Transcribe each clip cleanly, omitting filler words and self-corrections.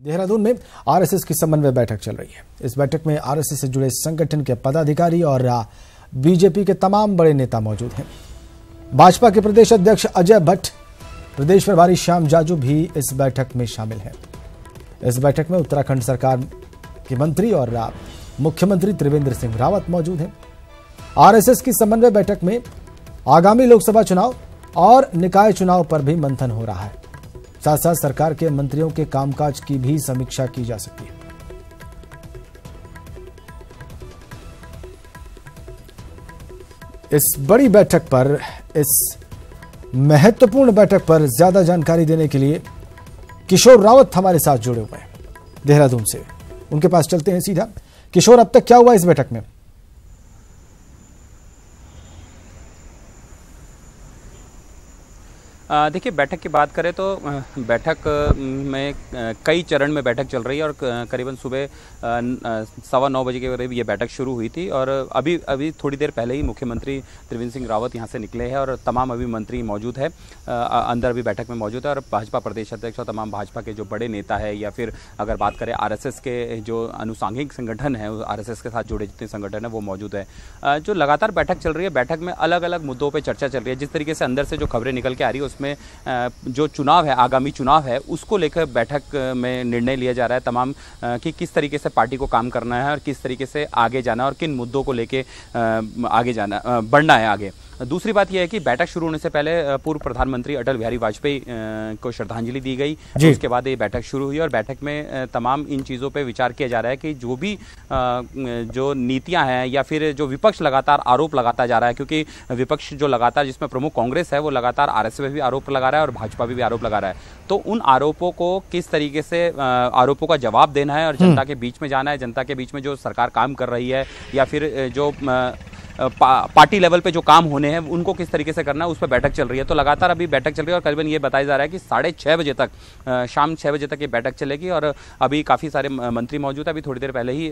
देहरादून में आरएसएस की समन्वय बैठक चल रही है। इस बैठक में आरएसएस से जुड़े संगठन के पदाधिकारी और बीजेपी के तमाम बड़े नेता मौजूद हैं। भाजपा के प्रदेश अध्यक्ष अजय भट्ट, प्रदेश प्रभारी श्याम जाजू भी इस बैठक में शामिल हैं। इस बैठक में उत्तराखंड सरकार के मंत्री और मुख्यमंत्री त्रिवेंद्र सिंह रावत मौजूद हैं। आरएसएस की समन्वय बैठक में आगामी लोकसभा चुनाव और निकाय चुनाव पर भी मंथन हो रहा है। साथ साथ सरकार के मंत्रियों के कामकाज की भी समीक्षा की जा सकती है। इस बड़ी बैठक पर, इस महत्वपूर्ण बैठक पर ज्यादा जानकारी देने के लिए किशोर रावत हमारे साथ जुड़े हुए हैं देहरादून से। उनके पास चलते हैं सीधा। किशोर, अब तक क्या हुआ इस बैठक में? देखिए, बैठक की बात करें तो बैठक में कई चरण में बैठक चल रही है और करीबन सुबह 9:15 बजे के करीब ये बैठक शुरू हुई थी और अभी थोड़ी देर पहले ही मुख्यमंत्री त्रिवेंद्र सिंह रावत यहाँ से निकले हैं और तमाम अभी मंत्री मौजूद है, अंदर अभी बैठक में मौजूद है और भाजपा प्रदेश अध्यक्ष और तमाम भाजपा के जो बड़े नेता है या फिर अगर बात करें आरएसएस के जो अनुसांगिक संगठन है, आरएसएस के साथ जुड़े जितने संगठन है वो मौजूद है। जो लगातार बैठक चल रही है, बैठक में अलग अलग मुद्दों पर चर्चा चल रही है। जिस तरीके से अंदर से जो खबरें निकल के आ रही है में जो चुनाव है, आगामी चुनाव है, उसको लेकर बैठक में निर्णय लिया जा रहा है तमाम कि किस तरीके से पार्टी को काम करना है और किस तरीके से आगे जाना और किन मुद्दों को लेके आगे जाना, बढ़ना है आगे। दूसरी बात यह है कि बैठक शुरू होने से पहले पूर्व प्रधानमंत्री अटल बिहारी वाजपेयी को श्रद्धांजलि दी गई। उसके बाद ये बैठक शुरू हुई और बैठक में तमाम इन चीज़ों पे विचार किया जा रहा है कि जो भी जो नीतियां हैं या फिर जो विपक्ष लगातार आरोप लगाता जा रहा है, क्योंकि विपक्ष जो लगातार, जिसमें प्रमुख कांग्रेस है, वो लगातार आरएसएस पे भी आरोप लगा रहा है और भाजपा पे भी आरोप लगा रहा है, तो उन आरोपों को किस तरीके से आरोपों का जवाब देना है और जनता के बीच में जाना है, जनता के बीच में जो सरकार काम कर रही है या फिर जो पार्टी लेवल पे जो काम होने हैं उनको किस तरीके से करना है, उस पर बैठक चल रही है। तो लगातार अभी बैठक चल रही है और करीबन ये बताया जा रहा है कि 6:30 बजे तक, शाम 6 बजे तक ये बैठक चलेगी और अभी काफ़ी सारे मंत्री मौजूद है। अभी थोड़ी देर पहले ही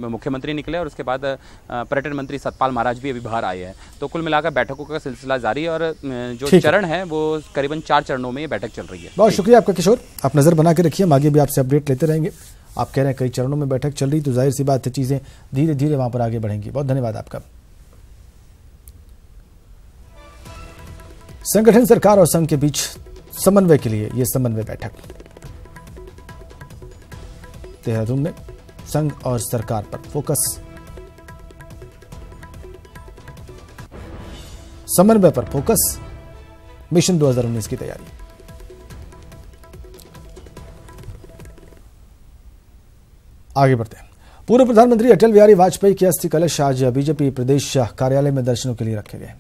मुख्यमंत्री निकले और उसके बाद पर्यटन मंत्री सतपाल महाराज भी अभी बाहर आए हैं। तो कुल मिलाकर बैठकों का सिलसिला जारी है और जो चरण है वो करीबन 4 चरणों में ये बैठक चल रही है। बहुत शुक्रिया आपका किशोर, आप नजर बना के रखिए, हम आगे भी आपसे अपडेट लेते रहेंगे। आप कह रहे हैं कई चरणों में बैठक चल रही, तो जाहिर सी बात है चीजें धीरे धीरे वहां पर आगे बढ़ेंगी। बहुत धन्यवाद आपका। संगठन, सरकार और संघ के बीच समन्वय के लिए यह समन्वय बैठक देहरादून में संघ और सरकार पर फोकस, समन्वय पर फोकस, मिशन 2019 की तैयारी। आगे बढ़ते हैं। पूर्व प्रधानमंत्री अटल बिहारी वाजपेयी के अस्थि कलश आज बीजेपी प्रदेश कार्यालय में दर्शनों के लिए रखे गए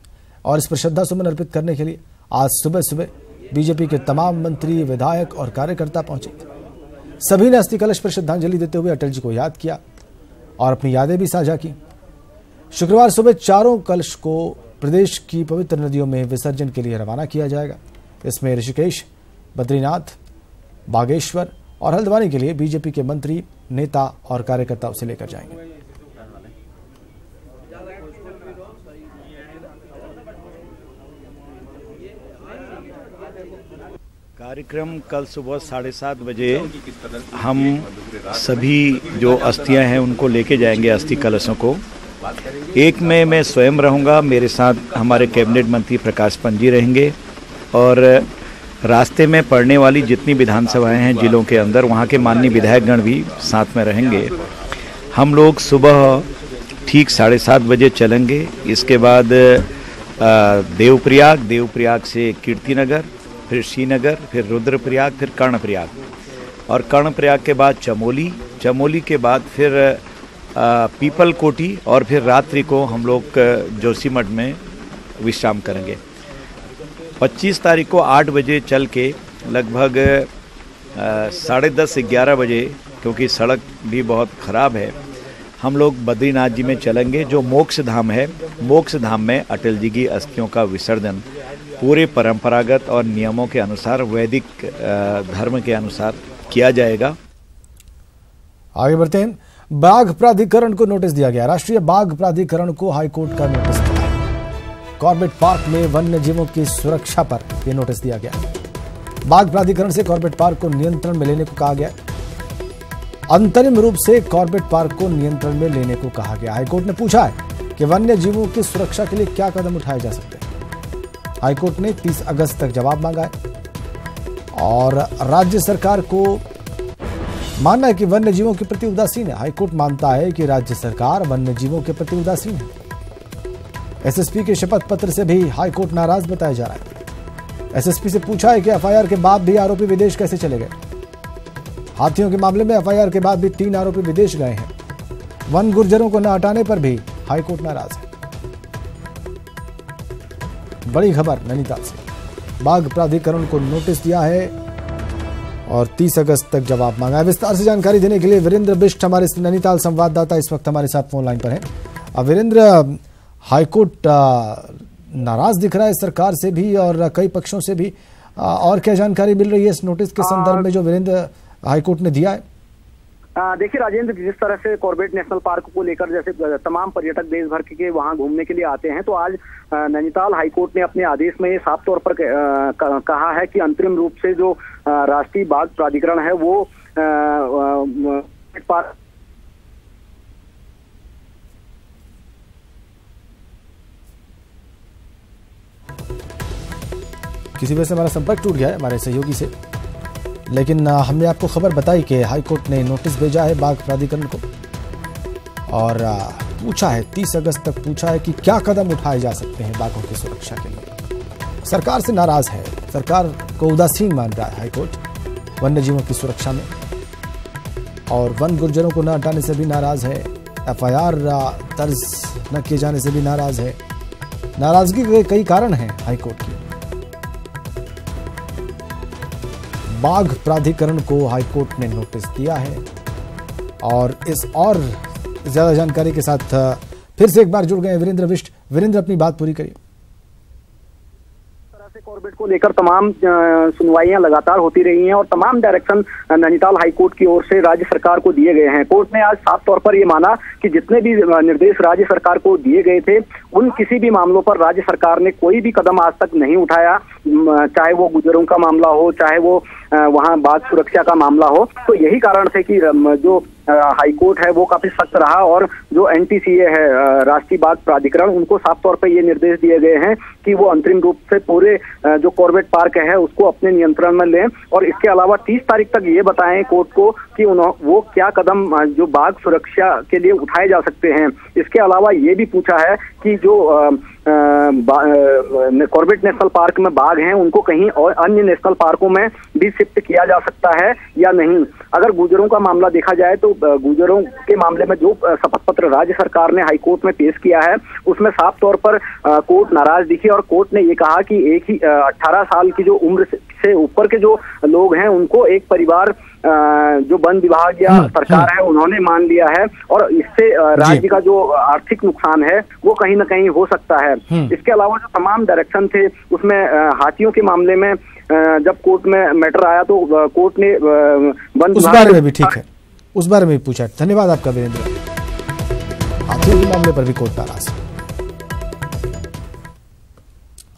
और इस पर श्रद्धा सुमन अर्पित करने के लिए आज सुबह सुबह बीजेपी के तमाम मंत्री, विधायक और कार्यकर्ता पहुंचे। सभी ने अस्थि कलश पर श्रद्धांजलि देते हुए अटल जी को याद किया और अपनी यादें भी साझा की। शुक्रवार सुबह चारों कलश को प्रदेश की पवित्र नदियों में विसर्जन के लिए रवाना किया जाएगा। इसमें ऋषिकेश, बद्रीनाथ, बागेश्वर और हल्द्वानी के लिए बीजेपी के मंत्री, नेता और कार्यकर्ता उसे लेकर जाएंगे। कार्यक्रम कल सुबह 7:30 बजे हम सभी जो अस्थियां हैं उनको लेके जाएंगे, अस्थि कलशों को। एक में मैं स्वयं रहूंगा, मेरे साथ हमारे कैबिनेट मंत्री प्रकाश पंत जी रहेंगे और रास्ते में पड़ने वाली जितनी विधानसभाएं हैं जिलों के अंदर, वहाँ के माननीय विधायकगण भी साथ में रहेंगे। हम लोग सुबह ठीक 7:30 बजे चलेंगे। इसके बाद देवप्रयाग से कीर्तिनगर, फिर श्रीनगर, फिर रुद्रप्रयाग, फिर कर्णप्रयाग और कर्णप्रयाग के बाद चमोली के बाद फिर पीपलकोटी और फिर रात्रि को हम लोग जोशीमठ में विश्राम करेंगे। 25 तारीख को 8 बजे चल के लगभग 10:30 से 11 बजे, क्योंकि सड़क भी बहुत ख़राब है, हम लोग बद्रीनाथ जी में चलेंगे, जो मोक्ष धाम है। मोक्ष धाम में अटल जी की अस्थियों का विसर्जन पूरे परंपरागत और नियमों के अनुसार, वैदिक धर्म के अनुसार किया जाएगा। आगे बढ़ते हैं। बाघ प्राधिकरण को नोटिस दिया गया। राष्ट्रीय बाघ प्राधिकरण को हाईकोर्ट का नोटिस मिला। कॉर्बेट पार्क में वन्य जीवों की सुरक्षा पर यह नोटिस दिया गया। बाघ प्राधिकरण से कॉर्बेट पार्क को नियंत्रण में लेने को कहा गया। अंतरिम रूप से कॉर्बेट पार्क को नियंत्रण में लेने को कहा गया। हाईकोर्ट ने पूछा है कि वन्य जीवों की सुरक्षा के लिए क्या कदम उठाए जा सकते हैं। हाईकोर्ट ने 30 अगस्त तक जवाब मांगा है और राज्य सरकार को मानना है कि वन्य जीवों के प्रति उदासीन है। हाईकोर्ट मानता है कि राज्य सरकार वन्य जीवों के प्रति उदासीन है। एसएसपी के शपथ पत्र से भी हाईकोर्ट नाराज बताया जा रहा है। एसएसपी से पूछा है कि एफआईआर के बाद भी आरोपी विदेश कैसे चले गए। हाथियों के मामले में एफआईआर के बाद भी 3 आरोपी विदेश गए हैं। वन गुर्जरों को न हटाने पर भी हाईकोर्ट नाराज है। बड़ी खबर नैनीताल से, बाघ प्राधिकरण को नोटिस दिया है और 30 अगस्त तक जवाब मांगा है। विस्तार से जानकारी देने के लिए वीरेंद्र बिष्ट हमारे नैनीताल संवाददाता इस वक्त हमारे साथ फोन लाइन पर हैं। वीरेंद्र, हाईकोर्ट नाराज दिख रहा है सरकार से भी और कई पक्षों से भी, और क्या जानकारी मिल रही है इस नोटिस के संदर्भ में जो वीरेंद्र हाईकोर्ट ने दिया है? देखिए राजेंद्र, जिस तरह से कॉर्बेट नेशनल पार्क को लेकर जैसे तमाम पर्यटक देश भर के वहां घूमने के लिए आते हैं, तो आज नैनीताल हाईकोर्ट ने अपने आदेश में ये साफ तौर पर कहा है कि अंतरिम रूप से जो राष्ट्रीय बाघ प्राधिकरण है वो पार्क किसी वजह से हमारा संपर्क टूट गया है हमारे सहयोगी से, लेकिन हमने आपको खबर बताई कि हाईकोर्ट ने नोटिस भेजा है बाघ प्राधिकरण को और पूछा है 30 अगस्त तक पूछा है कि क्या कदम उठाए जा सकते हैं बाघों की सुरक्षा के लिए। सरकार से नाराज है, सरकार को उदासीन मान रहा है हाईकोर्ट वन्य जीवों की सुरक्षा में, और वन गुर्जरों को न हटाने से भी नाराज है। एफआईआर दर्ज न किए जाने से भी नाराज है। नाराजगी के कई कारण हैं हाईकोर्ट की। बाघ प्राधिकरण को हाईकोर्ट ने नोटिस दिया है और इस और ज्यादा जानकारी के साथ फिर से एक बार जुड़ गए वीरेंद्र बिष्ट। वीरेंद्र, अपनी बात पूरी करिए। कॉर्बेट को लेकर तमाम सुनवाइयां लगातार होती रही हैं और तमाम डायरेक्शन नैनीताल हाईकोर्ट की ओर से राज्य सरकार को दिए गए हैं। कोर्ट ने आज साफ तौर पर ये माना कि जितने भी निर्देश राज्य सरकार को दिए गए थे उन किसी भी मामलों पर राज्य सरकार ने कोई भी कदम आज तक नहीं उठाया, चाहे वो गुजरों का मामला हो, चाहे वो वहां बाघ सुरक्षा का मामला हो। तो यही कारण से कि जो हाईकोर्ट है वो काफी सख्त रहा और जो एनटीसीए है राष्ट्रीय बाघ प्राधिकरण, उनको साफ तौर पर ये निर्देश दिए गए हैं कि वो अंतरिम रूप से पूरे जो कॉर्बेट पार्क है उसको अपने नियंत्रण में लें और इसके अलावा 30 तारीख तक ये बताएं कोर्ट को कि वो क्या कदम जो बाघ सुरक्षा के लिए उठाए जा सकते हैं। इसके अलावा ये भी पूछा है कि जो कॉर्बेट नेशनल पार्क में बाघ हैं उनको कहीं और अन्य नेशनल पार्कों में भी शिफ्ट किया जा सकता है या नहीं। अगर गुजरों का मामला देखा जाए तो गुजरों के मामले में जो शपथ पत्र राज्य सरकार ने हाईकोर्ट में पेश किया है उसमें साफ तौर पर कोर्ट नाराज दिखी और कोर्ट ने ये कहा कि एक ही 18 साल की जो उम्र से ऊपर के जो लोग हैं उनको एक परिवार जो वन विभाग या सरकार है उन्होंने मान लिया है और इससे राज्य का जो आर्थिक नुकसान है वो कहीं ना कहीं हो सकता है। इसके अलावा जो तमाम डायरेक्शन थे उसमें हाथियों के मामले में जब कोर्ट में मैटर आया तो कोर्ट ने वन उस बारे में भी ठीक है, उस बारे में भी पूछा। धन्यवाद आपका वीरेंद्र। हाथियों के मामले पर भी कोर्ट नाराज।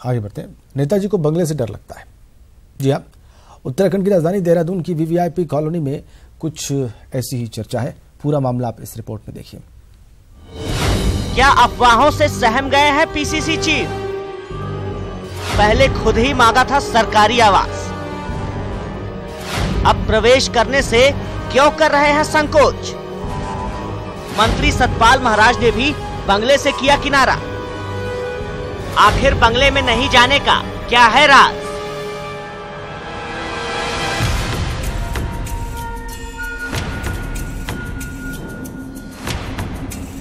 आगे बढ़ते हैं। नेताजी को बंगले से डर लगता है। जी हाँ, उत्तराखंड की राजधानी देहरादून की वीवीआईपी कॉलोनी में कुछ ऐसी ही चर्चा है। पूरा मामला आप इस रिपोर्ट में देखिए। क्या अफवाहों से सहम गए हैं पीसीसी चीफ? पहले खुद ही मांगा था सरकारी आवास, अब प्रवेश करने से क्यों कर रहे हैं संकोच? मंत्री सतपाल महाराज ने भी बंगले से किया किनारा। आखिर बंगले में नहीं जाने का क्या है राज?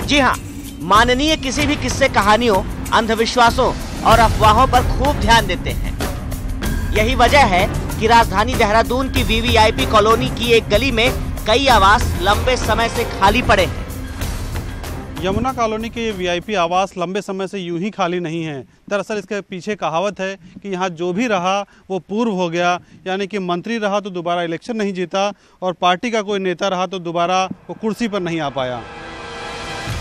जी हाँ, माननीय किसी भी किस्से कहानियों, अंधविश्वासों और अफवाहों पर खूब ध्यान देते हैं। यही वजह है कि राजधानी देहरादून की वीवीआईपी कॉलोनी की एक गली में कई आवास लंबे समय से खाली पड़े हैं। यमुना कॉलोनी के ये वीआईपी आवास लंबे समय से यूं ही खाली नहीं है। दरअसल इसके पीछे कहावत है कि यहाँ जो भी रहा वो पूर्व हो गया, यानी कि मंत्री रहा तो दोबारा इलेक्शन नहीं जीता और पार्टी का कोई नेता रहा तो दोबारा वो कुर्सी पर नहीं आ पाया।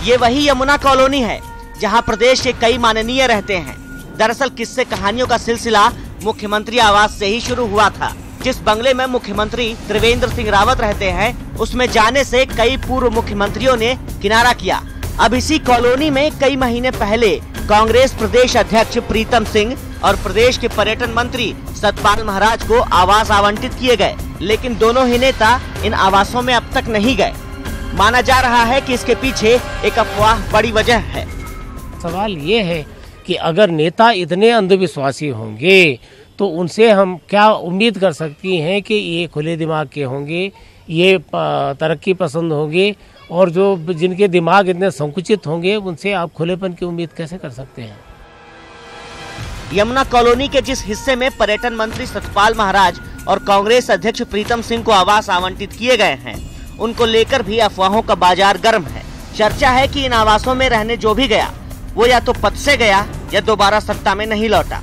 ये वही यमुना कॉलोनी है जहां प्रदेश के कई माननीय रहते हैं। दरअसल किस्से कहानियों का सिलसिला मुख्यमंत्री आवास से ही शुरू हुआ था, जिस बंगले में मुख्यमंत्री त्रिवेंद्र सिंह रावत रहते हैं उसमें जाने से कई पूर्व मुख्यमंत्रियों ने किनारा किया। अब इसी कॉलोनी में कई महीने पहले कांग्रेस प्रदेश अध्यक्ष प्रीतम सिंह और प्रदेश के पर्यटन मंत्री सतपाल महाराज को आवास आवंटित किए गए, लेकिन दोनों ही नेता इन आवासों में अब तक नहीं गए। माना जा रहा है कि इसके पीछे एक अफवाह बड़ी वजह है। सवाल ये है कि अगर नेता इतने अंधविश्वासी होंगे तो उनसे हम क्या उम्मीद कर सकती हैं कि ये खुले दिमाग के होंगे, ये तरक्की पसंद होंगे, और जो जिनके दिमाग इतने संकुचित होंगे उनसे आप खुलेपन की उम्मीद कैसे कर सकते हैं। यमुना कॉलोनी के जिस हिस्से में पर्यटन मंत्री सतपाल महाराज और कांग्रेस अध्यक्ष प्रीतम सिंह को आवास आवंटित किए गए हैं, उनको लेकर भी अफवाहों का बाजार गर्म है। चर्चा है कि इन आवासों में रहने जो भी गया वो या तो पद से गया या दोबारा सत्ता में नहीं लौटा।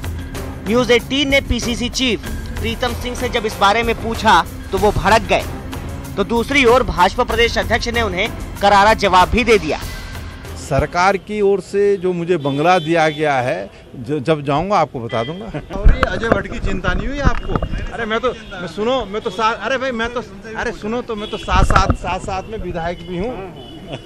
न्यूज़ 18 ने पीसीसी चीफ प्रीतम सिंह से जब इस बारे में पूछा तो वो भड़क गए, तो दूसरी ओर भाजपा प्रदेश अध्यक्ष ने उन्हें करारा जवाब भी दे दिया। सरकार की ओर से जो मुझे बंगला दिया गया है, जब जाऊंगा आपको बता दूंगा। और ये अजय भट्ट की चिंता नहीं हुई आपको? अरे मैं तो साथ में विधायक भी हूँ।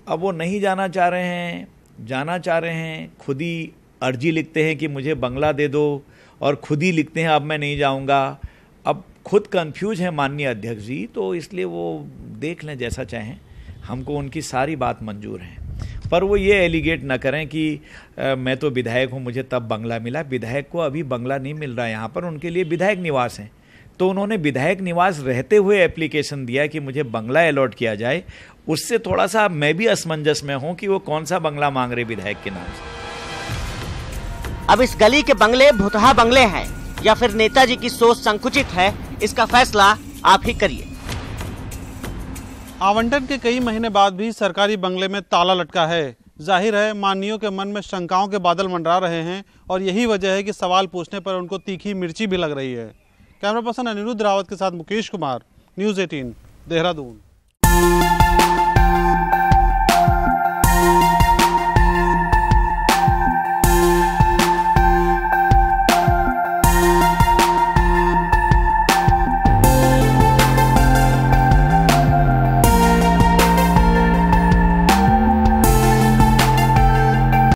अब वो नहीं जाना चाह रहे हैं, जाना चाह रहे हैं, खुद ही अर्जी लिखते हैं कि मुझे बंगला दे दो, और खुद ही लिखते हैं अब मैं नहीं जाऊंगा। अब खुद कंफ्यूज है माननीय अध्यक्ष जी, तो इसलिए वो देख लें जैसा चाहें, हमको उनकी सारी बात मंजूर है। पर वो ये एलिगेट ना करें कि मैं तो विधायक हूँ, मुझे तब बंगला मिला। विधायक को अभी बंगला नहीं मिल रहा है यहाँ पर, उनके लिए विधायक निवास है। तो उन्होंने विधायक निवास रहते हुए एप्लीकेशन दिया कि मुझे बंगला अलॉट किया जाए। उससे थोड़ा सा मैं भी असमंजस में हूँ कि वो कौन सा बंगला मांग रहे विधायक के नाम से। अब इस गली के बंगले भुतहा बंगले हैं या फिर नेताजी की सोच संकुचित है, इसका फैसला आप ही करिए। आवंटन के कई महीने बाद भी सरकारी बंगले में ताला लटका है। जाहिर है माननीयों के मन में शंकाओं के बादल मंडरा रहे हैं, और यही वजह है कि सवाल पूछने पर उनको तीखी मिर्ची भी लग रही है। कैमरा पर्सन अनिरुद्ध रावत के साथ मुकेश कुमार, न्यूज़ 18 देहरादून।